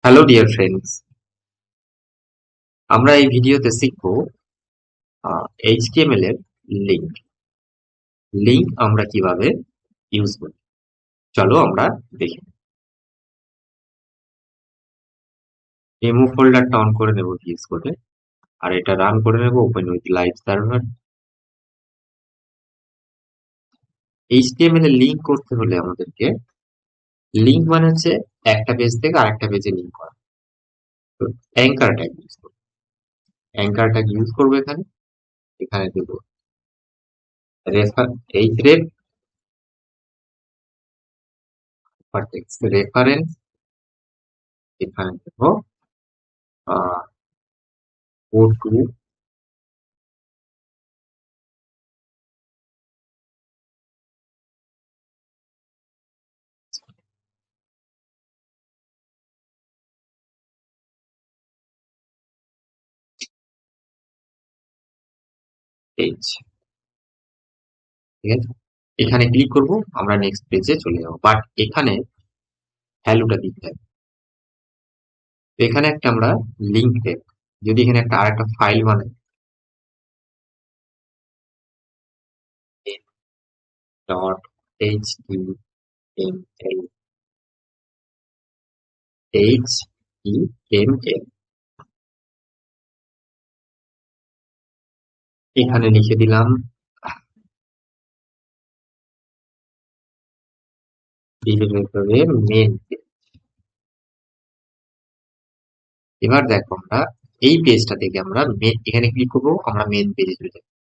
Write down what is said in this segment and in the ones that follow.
Hello dear friends, আমরা এই ভিডিওতে শিখব এইচটিএমএল এর লিঙ্ক লিঙ্ক আমরা কিভাবে ইউজ করি। চলো আমরা দেখি। ডেমো ফোল্ডারটা অন করে নেব ভিএস কোডে, আর এটা রান করে নেব open with live server. HTML এর লিঙ্ক করতে হলে আমাদেরকে লিঙ্ক মানে হচ্ছে একটা পেজ থেকে আরেকটা পেজে লিঙ্ক করা। তো অ্যাঙ্কার ট্যাগ ইউজ করব, অ্যাঙ্কার ট্যাগ ইউজ করবো এখানে। এখানে দেব রেফার এইচরেফ রেফারেন্স। এখানে দেব গো টু পেজ। ঠিক আছে, এখানে ক্লিক করব, আমরা নেক্সট পেজে চলে যাবো, বাট এখানে ভ্যালুটা দিতে হবে। তো এখানে একটা আমরা লিঙ্ক দেব। যদি এখানে একটা আরেকটা ফাইল বানাই, ডট এইচটিএমএল এইচটিএমএল এখানে লিখে দিলাম মেন। এবার দেখো আমরা এই পেজটা থেকে আমরা এখানে ক্লিক করবো, আমরা মেন পেজে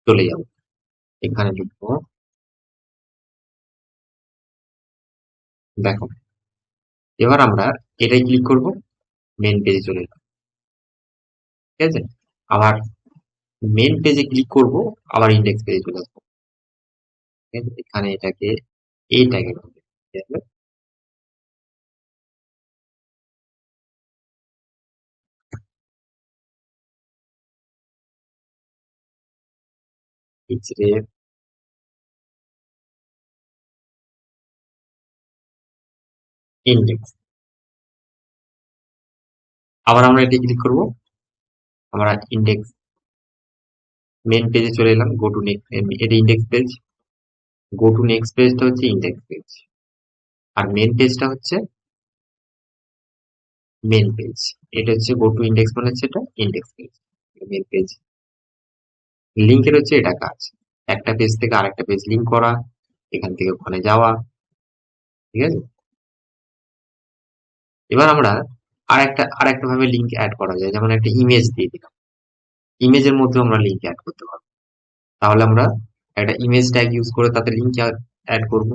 চলে যাব। এখানে লিখবো, দেখো এবার আমরা এটাই ক্লিক করব, মেন পেজে চলে যাব। ঠিক আছে, আবার মেন পেজে ক্লিক করব, আবার ইন্ডেক্স পেজে চলে আসবো। ঠিক আছে? এখানে এটাকে এইটাকে href ইন্ডেক্স। আবার আমরা এটা ক্লিক করব, আমরা ইন্ডেক্স মেন পেজে চলে এলাম। গো টু নেক্সট, এটা index page. Go to next পেজটা হচ্ছে ইন্ডেক্স পেজ, আর মেন পেজটা হচ্ছে মেন পেজ। এটা হচ্ছে গো টু ইন্ডেক্স, মানে হচ্ছে এটা ইন্ডেক্স পেজ, মেন পেজ। লিঙ্কের হচ্ছে এটা কাজ, একটা পেজ থেকে আরেকটা পেজ লিঙ্ক করা, এখান থেকে ওখানে যাওয়া। ঠিক আছে, এবার আমরা আরেকটা ভাবে লিঙ্ক অ্যাড করা যায়, যেমন একটা ইমেজ দিয়ে দিলাম, ইমেজের মধ্যে আমরা লিঙ্ক অ্যাড করতে পারবো। তাহলে আমরা একটা ইমেজ ট্যাগ ইউজ করে তাতে লিঙ্ক অ্যাড করবো।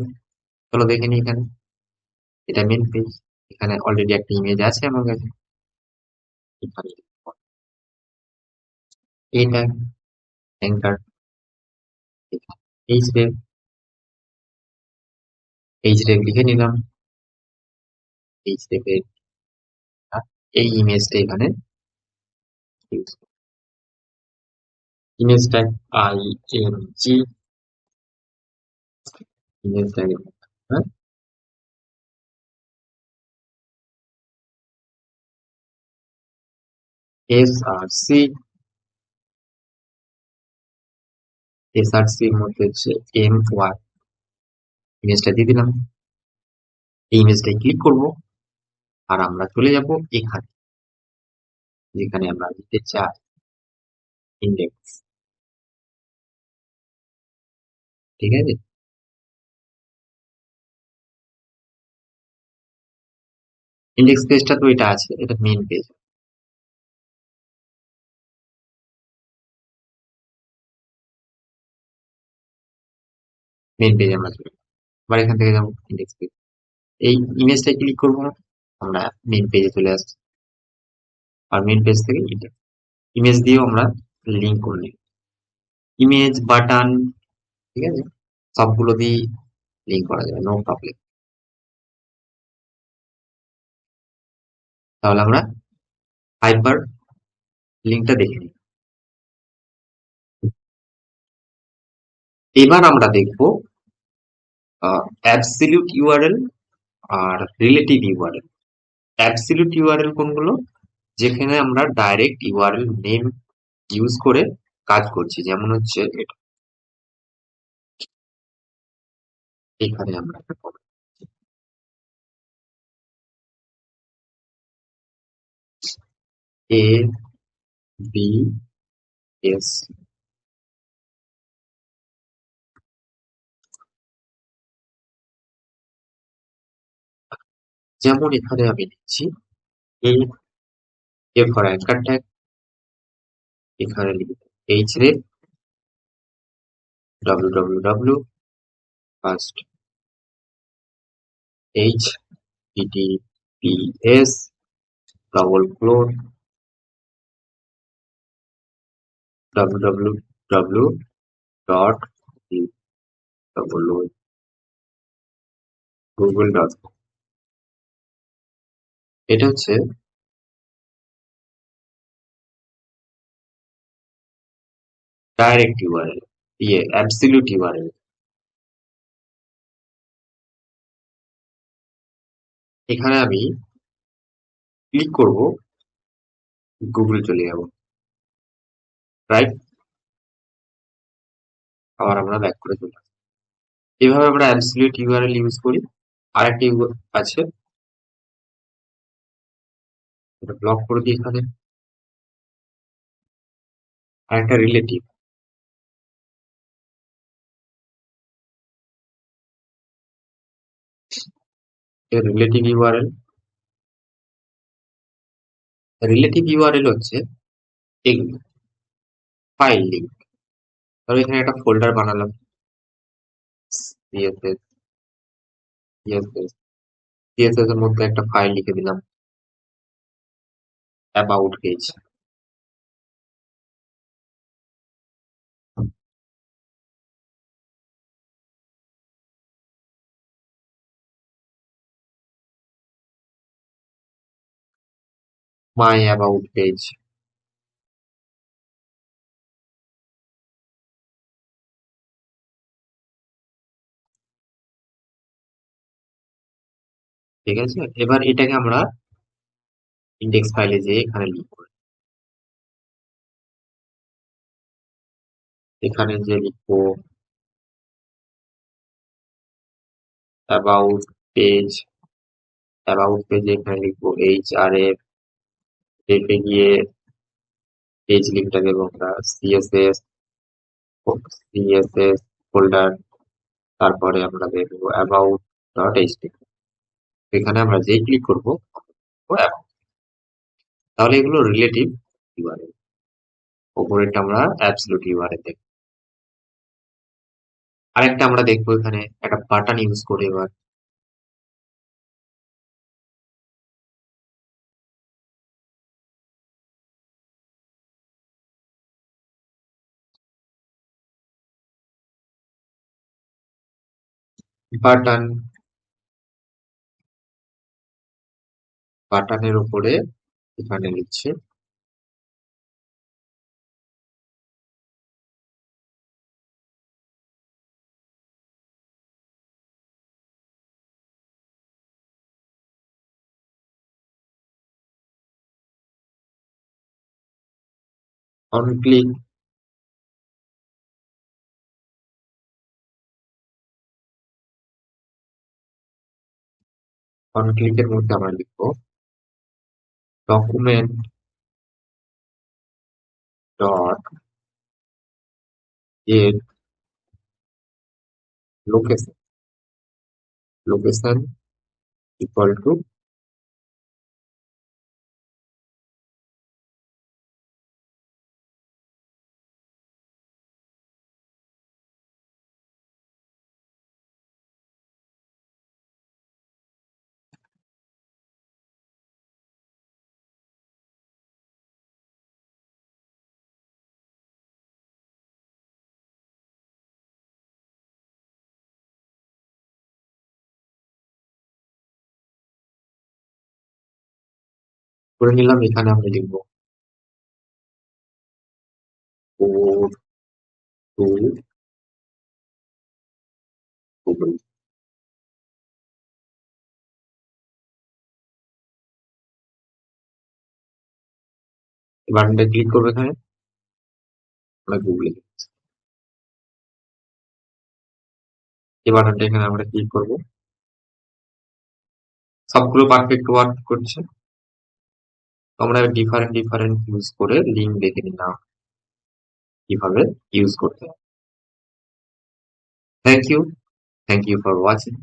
চলো দেখে নিই। এখানে এটা মেন পেজ, এখানে অলরেডি একটা ইমেজ আছে আমার কাছে। এখানে এটা অ্যাঙ্কার, এইচরেফ এইচরেফ লিখে নিলাম। এইচরেফ এর এই ইমেজটা এখানে use, image tag ING, image tag SRC, SRC এর মধ্যে হচ্ছে ওয়াই, ইমেজটা দিয়ে দিলাম। এই ইমেজটায় ক্লিক করব, আর আমরা চলে যাব এখানে, যেখানে আমরা দিতে চাই ইন্ডেক্স। ঠিক আছে, ইন্ডেক্স পেজটা তো এটা আছে, এটা মেন পেজ। মেন পেজ আমরা চলে যাবো। আবার এখান থেকে যাবো ইন্ডেক্স পেজ, এই ইমেজটায় ক্লিক করবো, আমরা মেন পেজে চলে আসছি। আর মেন পেজ থেকে ইন্ডেক্স, ইমেজ দিয়েও আমরা লিঙ্ক করে নিই, ইমেজ বাটন। ঠিক আছে, সবগুলো দিয়ে লিঙ্ক করা যাবে, নো প্রবলেম। তাহলে আমরা হাইপার লিঙ্কটা দেখে নিই। এবার আমরা দেখবো অ্যাবসলিউট ইউআরএল আর রিলেটিভ ইউআরএল। অ্যাবসলিউট ইউআরএল কোনগুলো? যেখানে আমরা ডাইরেক্ট ইউআরএল নেম ইউজ করে কাজ করছি, যেমন হচ্ছে এখানে আমরা একটা এ বি এস, যেমন এখানে আমি লিখছি এই এ ফর অ্যাঙ্কার ট্যাগ, এখানে লিখব এইচ রে www first H TTPS double ক্লোর www dot double Google dot. এটা হচ্ছে ডাইরেক্ট ইউআরএল, অ্যাবসলিউট ইউআরএল। এখানে আমি ক্লিক করব, গুগল চলে যাব, রাইট? আবার আমরা ব্যাক করে চলে আসবো। এভাবে আমরা অ্যাবসলিউট ইউআরএল ইউজ করি। আরেকটা আছে, এটা ব্লক করে দিই এখানে। আরেকটা relative, relative URL. Relative URL হচ্ছে এগুলো ফাইল লিঙ্ক। ধরো এখানে একটা ফোল্ডার বানালাম, সিএসএস, সিএসএস, সিএসএস এর মধ্যে একটা ফাইল লিখে দিলাম about page. My about page. ঠিক আছে, এবার এটাকে আমরা ইন্ডেক্স ফাইলে যেয়ে এখানে লিখবো। এখানে যে লিখবো অ্যাবাউট পেজ, অ্যাবাউট পেজে এখানে লিখবো এইচআরএফ, রেখে গিয়ে পেজ লিঙ্কটা দেবো আমরা সিএসএস, সিএসএস ফোল্ডার, তারপরে আমরা দেখবো অ্যাবাউট ডট এইচটিএমএল। এখানে আমরা যেই ক্লিক করবো তাহলে এগুলো রিলেটিভ ইউআরএল, ওপরেরটা আমরা অ্যাবসলিউট ইউআরএল দেখবো। আরেকটা আমরা দেখবো এখানে একটা বাটন ইউজ করে, এবার বাটন, বাটনের উপরে এখানে লিখছে অন ক্লিক। অন ক্লিকের মধ্যে আমরা লিখবো ডকুমেন্ট ডট এর লোকেশন, লোকেশন ইকুয়াল টু করে নিলাম। এখানে আমরা লিখবো ফোর টু গুগল। বাটনটা ক্লিক করবো এখানে, আমরা গুগলে এই বাটনটা এখানে আমরা ক্লিক করবো। সবগুলো পারফেক্ট ওয়ার্ক করছে। আমরা ডিফারেন্ট ডিফারেন্ট ইউজ করে লিঙ্ক দেখে নিলাম কিভাবে ইউজ করতে হয়। Thank you for watching.